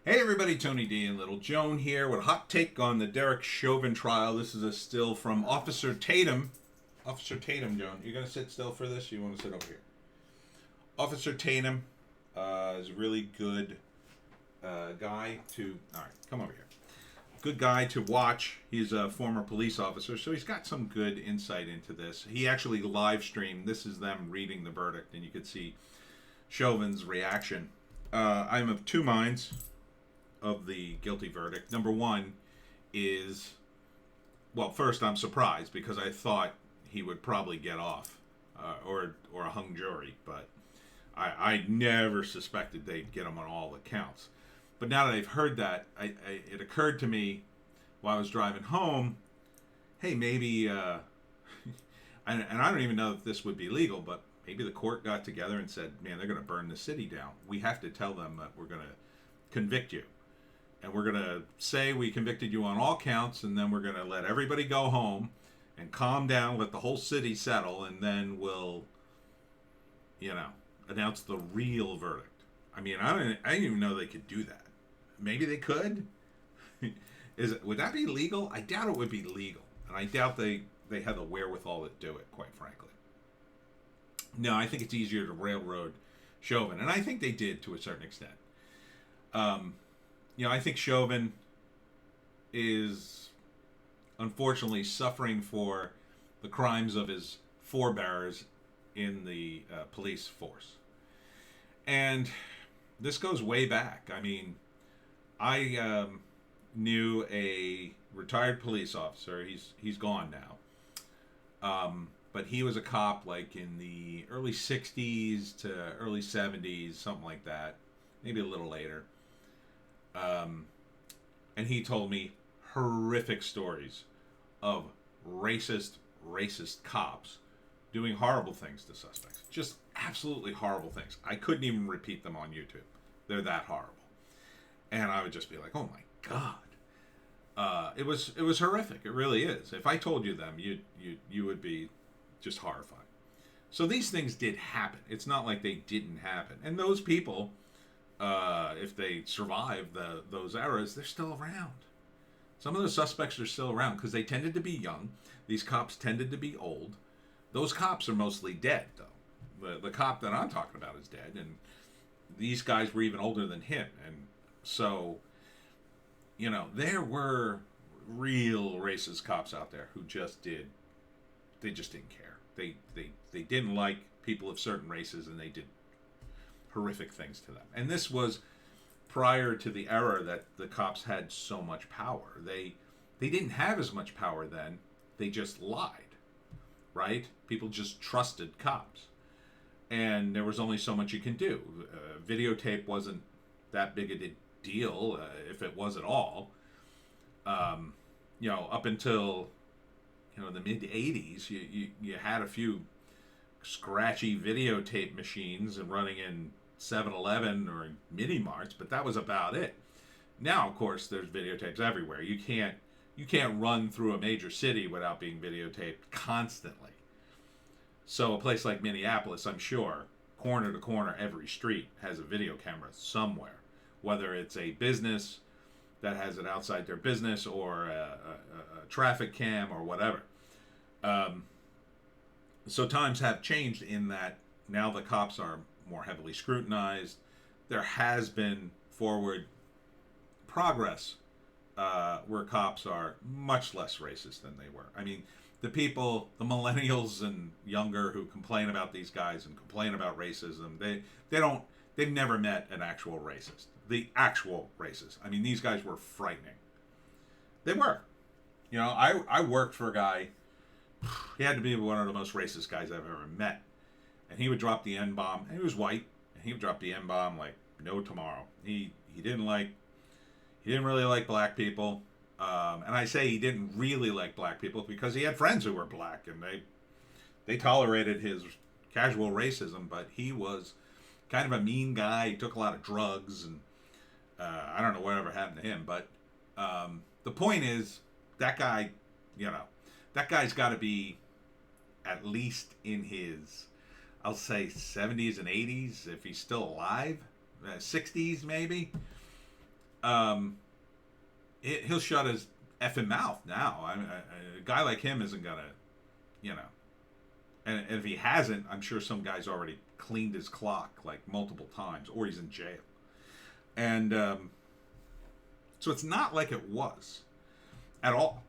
Hey everybody, Tony D and Little Joan here with a hot take on the Derek Chauvin trial. This is a still from Officer Tatum. Officer Tatum, Joan, you gonna sit still for this? You want to sit over here? Officer Tatum is a really good guy to. All right, come over here. Good guy to watch. He's a former police officer, so he's got some good insight into this. He actually live streamed. This is them reading the verdict, and you could see Chauvin's reaction. I'm of two minds of the guilty verdict. Number one is, well, first I'm surprised because I thought he would probably get off or a hung jury, but I never suspected they'd get him on all accounts. But now that I've heard that, it occurred to me while I was driving home, hey, maybe, and I don't even know if this would be legal, but maybe the court got together and said, man, they're going to burn the city down. We have to tell them that we're going to convict you. And we're going to say we convicted you on all counts, and then we're going to let everybody go home and calm down, let the whole city settle, and then we'll, announce the real verdict. I mean, I didn't even know they could do that. Maybe they could. Would that be legal? I doubt it would be legal. And I doubt they have the wherewithal to do it, quite frankly. No, I think it's easier to railroad Chauvin. And I think they did to a certain extent. I think Chauvin is unfortunately suffering for the crimes of his forebears in the police force. And this goes way back. I mean, I knew a retired police officer. He's gone now. But he was a cop like in the early 60s to early 70s, something like that. Maybe a little later. And he told me horrific stories of racist cops doing horrible things to suspects. Just absolutely horrible things. I couldn't even repeat them on YouTube. They're that horrible. And I would just be like, oh my God. It was horrific. It really is. If I told you them, you would be just horrified. So these things did happen. It's not like they didn't happen. And those people, if they survive those eras, they're still around. Some of the suspects are still around because they tended to be young. These cops tended to be old. Those cops are mostly dead, though. The cop that I'm talking about is dead, and these guys were even older than him. And so, there were real racist cops out there who they just didn't care. They didn't like people of certain races, and they did horrific things to them. And this was prior to the era that the cops had so much power. They didn't have as much power then. They just lied, right? People just trusted cops. And there was only so much you can do. Videotape wasn't that big a deal, if it was at all. Up until, the mid-'80s, you had a few scratchy videotape machines and running in 7-Eleven or mini marts, but that was about it. Now, of course, there's videotapes everywhere. You can't run through a major city without being videotaped constantly. So a place like Minneapolis, I'm sure, corner to corner, every street has a video camera somewhere, whether it's a business that has it outside their business or a traffic cam or whatever. So times have changed in that now the cops are more heavily scrutinized. There has been forward progress where cops are much less racist than they were. I mean, the millennials and younger who complain about these guys and complain about racism, they've never met an actual racist. The actual racist. I mean, these guys were frightening. They were. I worked for a guy, he had to be one of the most racist guys I've ever met. And he would drop the N-bomb, and he was white, and he would drop the N-bomb like no tomorrow. He didn't really like black people. And I say he didn't really like black people because he had friends who were black, and they tolerated his casual racism, but he was kind of a mean guy. He took a lot of drugs, and I don't know whatever happened to him. But the point is, that guy, that guy's got to be at least in his, I'll say 70s and 80s, if he's still alive, 60s maybe. he'll shut his effing mouth now. A guy like him isn't gonna, you know. And if he hasn't, I'm sure some guy's already cleaned his clock like multiple times, or he's in jail. And so it's not like it was at all.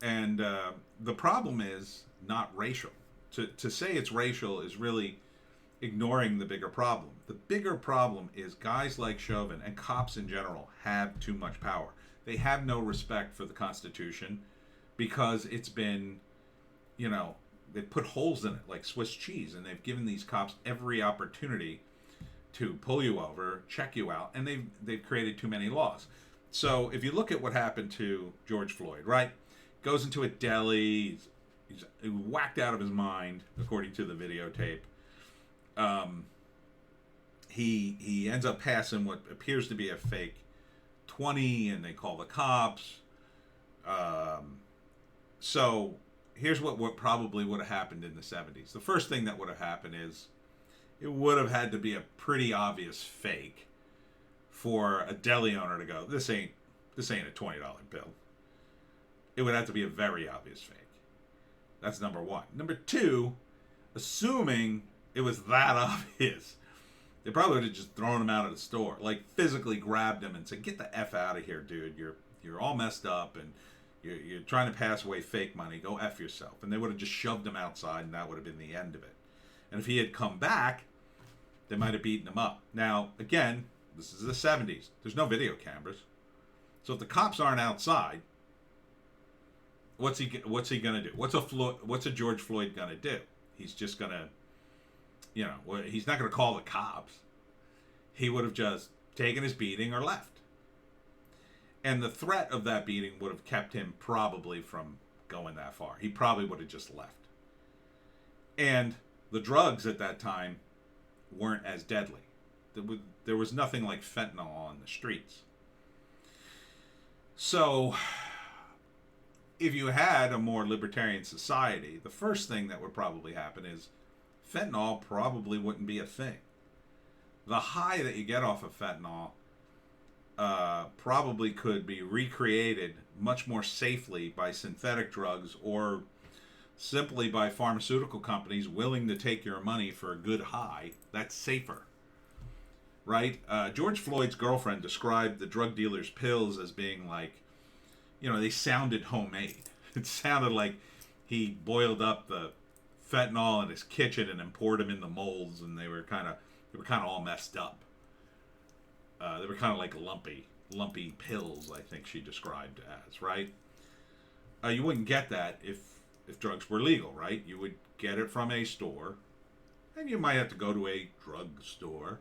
And the problem is not racial. To say it's racial is really ignoring the bigger problem. The bigger problem is guys like Chauvin and cops in general have too much power. They have no respect for the Constitution because it's been, you know, they've put holes in it like Swiss cheese, and they've given these cops every opportunity to pull you over, check you out, and they've created too many laws. So if you look at what happened to George Floyd, right? Goes into a deli, he's whacked out of his mind, according to the videotape. He ends up passing what appears to be a fake 20, and they call the cops. So here's what probably would have happened in the 70s. The first thing that would have happened is it would have had to be a pretty obvious fake for a deli owner to go, this ain't a $20 bill. It would have to be a very obvious fake. That's number one. Number two, assuming it was that obvious, they probably would have just thrown him out of the store, like physically grabbed him and said, "Get the F out of here, dude. You're all messed up and you're trying to pass away fake money. Go F yourself." And they would have just shoved him outside, and that would have been the end of it. And if he had come back, they might have beaten him up. Now, again, this is the 70s. There's no video cameras. So if the cops aren't outside, what's he gonna do? What's a George Floyd gonna do? He's just gonna, he's not gonna call the cops. He would have just taken his beating or left. And the threat of that beating would have kept him probably from going that far. He probably would have just left. And the drugs at that time weren't as deadly. There was nothing like fentanyl on the streets. So if you had a more libertarian society, the first thing that would probably happen is fentanyl probably wouldn't be a thing. The high that you get off of fentanyl probably could be recreated much more safely by synthetic drugs, or simply by pharmaceutical companies willing to take your money for a good high. That's safer, right? George Floyd's girlfriend described the drug dealer's pills as being like, they sounded homemade. It sounded like he boiled up the fentanyl in his kitchen and then poured them in the molds, and they were kind of all messed up. They were kind of like lumpy pills, I think she described as, right? You wouldn't get that if drugs were legal, right? You would get it from a store, and you might have to go to a drug store.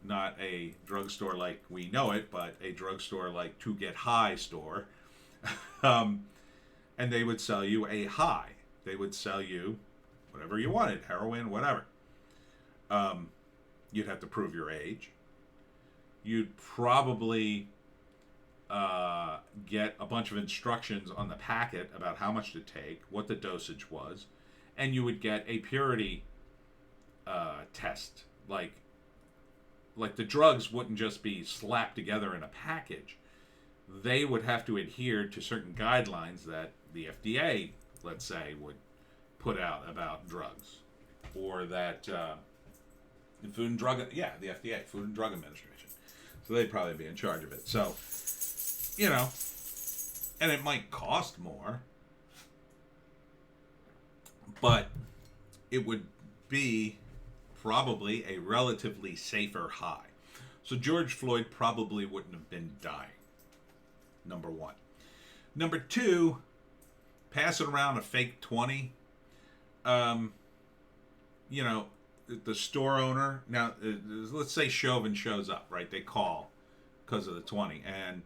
Not a drugstore like we know it, but a drugstore like To Get High store. And they would sell you a high. They would sell you whatever you wanted, heroin, whatever. You'd have to prove your age. You'd probably get a bunch of instructions on the packet about how much to take, what the dosage was, and you would get a purity test. Like the drugs wouldn't just be slapped together in a package. They would have to adhere to certain guidelines that the FDA, let's say, would put out about drugs, or that the FDA, Food and Drug Administration. So they'd probably be in charge of it. So, and it might cost more, but it would be probably a relatively safer high. So George Floyd probably wouldn't have been dying. Number one. Number two, passing around a fake 20. The store owner, now let's say Chauvin shows up, right? They call because of the 20. And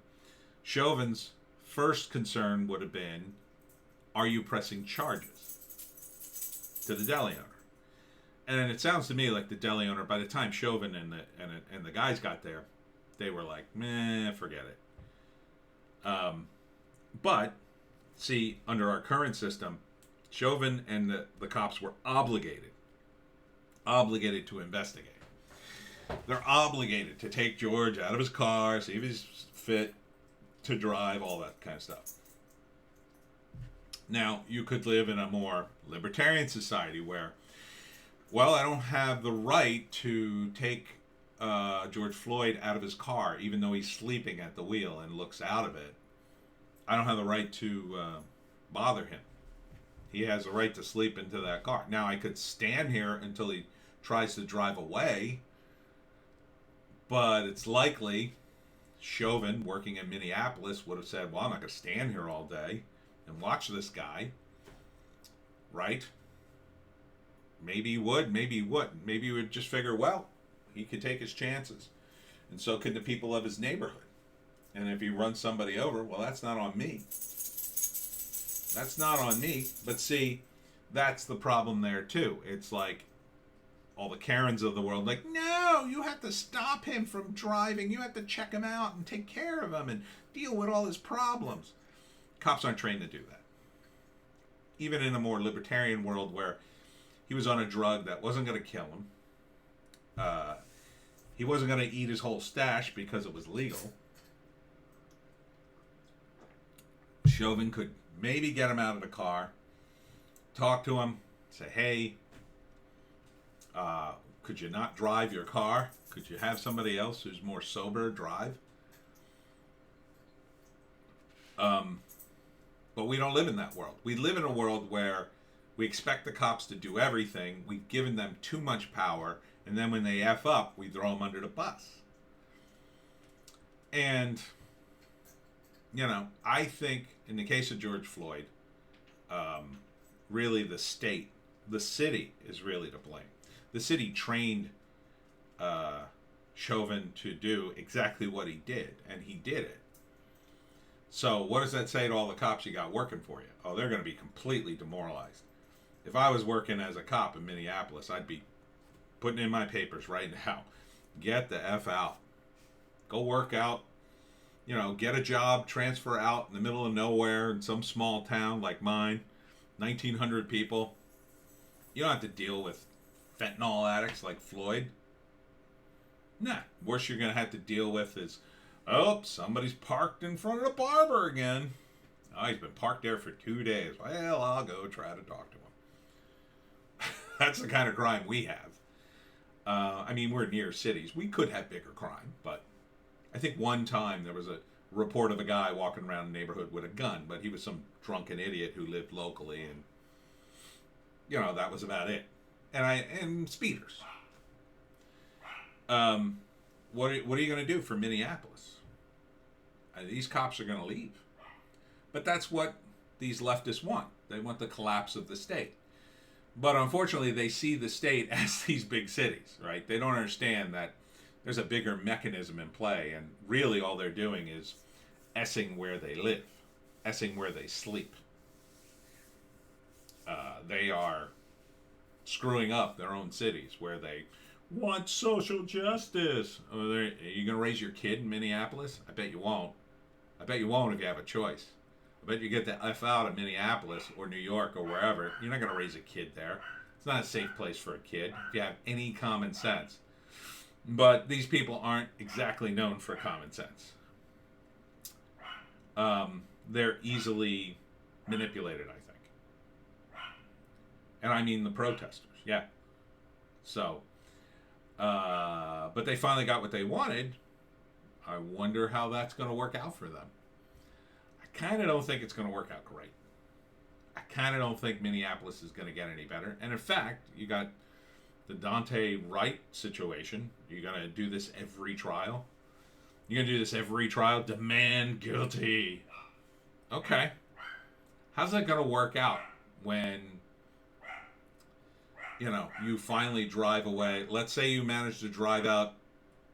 Chauvin's first concern would have been, are you pressing charges to the deli owner? And it sounds to me like the deli owner, by the time Chauvin and the guys got there, they were like, meh, forget it. But, see, under our current system, Chauvin and the cops were obligated to investigate. They're obligated to take George out of his car, see if he's fit to drive, all that kind of stuff. Now, you could live in a more libertarian society where, well, I don't have the right to take George Floyd out of his car, even though he's sleeping at the wheel and looks out of it. I don't have the right to bother him. He has the right to sleep into that car. Now, I could stand here until he tries to drive away, but it's likely Chauvin, working in Minneapolis, would have said, well, I'm not going to stand here all day and watch this guy, right? Maybe he would, maybe he wouldn't. Maybe he would just figure, well, he could take his chances. And so could the people of his neighborhood. And if he runs somebody over, well, that's not on me. That's not on me. But see, that's the problem there, too. It's like all the Karens of the world, like, no, you have to stop him from driving. You have to check him out and take care of him and deal with all his problems. Cops aren't trained to do that. Even in a more libertarian world where he was on a drug that wasn't going to kill him. He wasn't going to eat his whole stash because it was legal. Chauvin could maybe get him out of the car, talk to him, say, hey, could you not drive your car? Could you have somebody else who's more sober drive? But we don't live in that world. We live in a world where we expect the cops to do everything. We've given them too much power. And then when they F up, we throw them under the bus. And, you know, I think in the case of George Floyd, really the state, the city is really to blame. The city trained Chauvin to do exactly what he did, and he did it. So what does that say to all the cops you got working for you? Oh, they're going to be completely demoralized. If I was working as a cop in Minneapolis, I'd be putting in my papers right now. Get the F out. Go work out. You know, get a job, transfer out in the middle of nowhere in some small town like mine. 1,900 people. You don't have to deal with fentanyl addicts like Floyd. Nah. Worst you're going to have to deal with is, oh, somebody's parked in front of the barber again. Oh, he's been parked there for 2 days. Well, I'll go try to talk to him. That's the kind of crime we have. I mean, we're near cities. We could have bigger crime, but I think one time there was a report of a guy walking around the neighborhood with a gun, but he was some drunken idiot who lived locally, and, you know, that was about it. And speeders. What are you going to do for Minneapolis? These cops are going to leave. But that's what these leftists want. They want the collapse of the state. But unfortunately, they see the state as these big cities, right? They don't understand that there's a bigger mechanism in play, and really all they're doing is essing where they live, essing where they sleep. They are screwing up their own cities where they want social justice. Are you going to raise your kid in Minneapolis? I bet you won't. I bet you won't if you have a choice. I bet you get the F out of Minneapolis or New York or wherever. You're not going to raise a kid there. It's not a safe place for a kid if you have any common sense. But these people aren't exactly known for common sense. They're easily manipulated, I think. And I mean the protesters, yeah. So, but they finally got what they wanted. I wonder how that's going to work out for them. I kind of don't think it's going to work out great. I kind of don't think Minneapolis is going to get any better. And in fact, you got the Dante Wright situation. You're going to do this every trial? You're going to do this every trial? Demand guilty. Okay. How's that going to work out when, you know, you finally drive away? Let's say you manage to drive out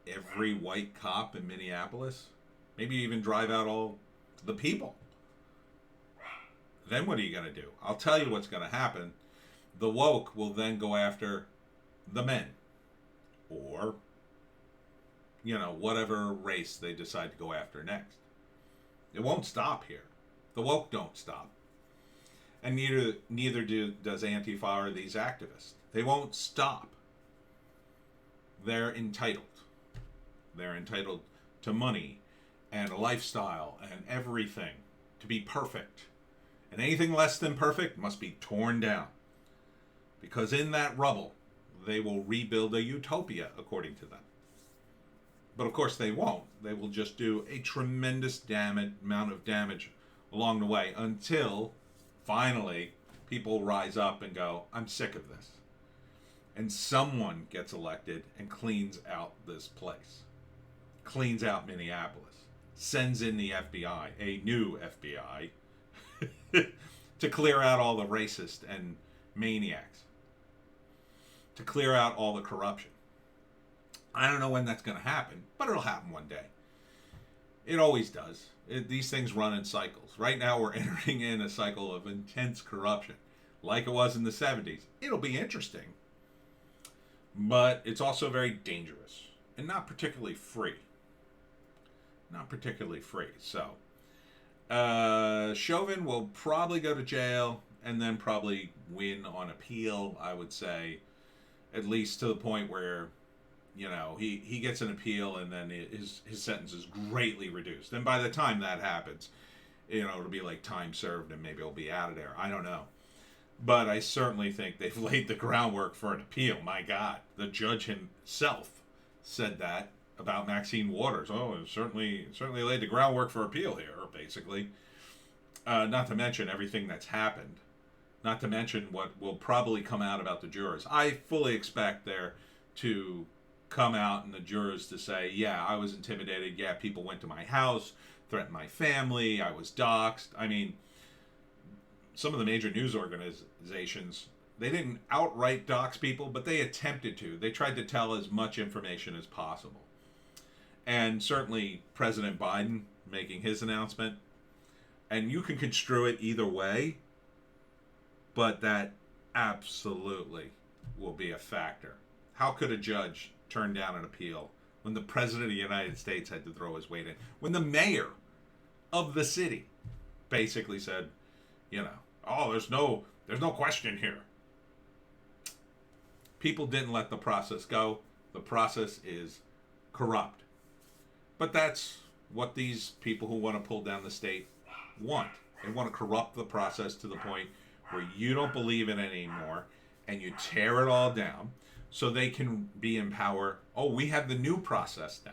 every white cop in Minneapolis. Maybe you even drive out all the people. Then what are you going to do? I'll tell you what's going to happen. The woke will then go after the men. Or, you know, whatever race they decide to go after next. It won't stop here. The woke don't stop. And neither does Antifa or these activists. They won't stop. They're entitled. They're entitled to money and a lifestyle and everything to be perfect. And anything less than perfect must be torn down. Because in that rubble, they will rebuild a utopia, according to them. But of course they won't. They will just do a tremendous amount of damage along the way until finally people rise up and go, I'm sick of this. And someone gets elected and cleans out this place. Cleans out Minneapolis. Sends in the FBI, a new FBI, to clear out all the racists and maniacs. To clear out all the corruption. I don't know when that's going to happen, but it'll happen one day. It always does. These things run in cycles. Right now we're entering in a cycle of intense corruption, like it was in the 70s. It'll be interesting, but it's also very dangerous and not particularly free. Not particularly free. So, Chauvin will probably go to jail and then probably win on appeal, I would say, at least to the point where, you know, he gets an appeal and then his sentence is greatly reduced. And by the time that happens, you know, it'll be like time served and maybe he'll be out of there. I don't know. But I certainly think they've laid the groundwork for an appeal. My God, the judge himself said that about Maxine Waters. Oh, it certainly laid the groundwork for appeal here, basically. Not to mention everything that's happened. Not to mention what will probably come out about the jurors. I fully expect there to come out and the jurors to say, yeah, I was intimidated. Yeah, people went to my house, threatened my family. I was doxxed. I mean, some of the major news organizations, they didn't outright dox people, but they attempted to. They tried to tell as much information as possible. And certainly President Biden making his announcement, and you can construe it either way, but that absolutely will be a factor. How could a judge turn down an appeal when the President of the United States had to throw his weight in? When the mayor of the city basically said, you know, oh, there's no question here. People didn't let the process go. The process is corrupt. But that's what these people who want to pull down the state want. They want to corrupt the process to the point where you don't believe in it anymore and you tear it all down so they can be in power. Oh, we have the new process now.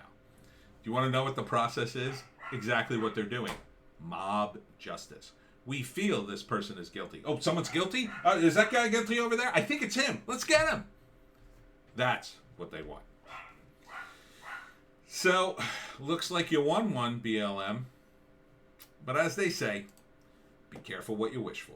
Do you want to know what the process is? Exactly what they're doing. Mob justice. We feel this person is guilty. Oh, someone's guilty? Is that guy guilty over there? I think it's him. Let's get him. That's what they want. So, looks like you won one, BLM. But as they say, be careful what you wish for.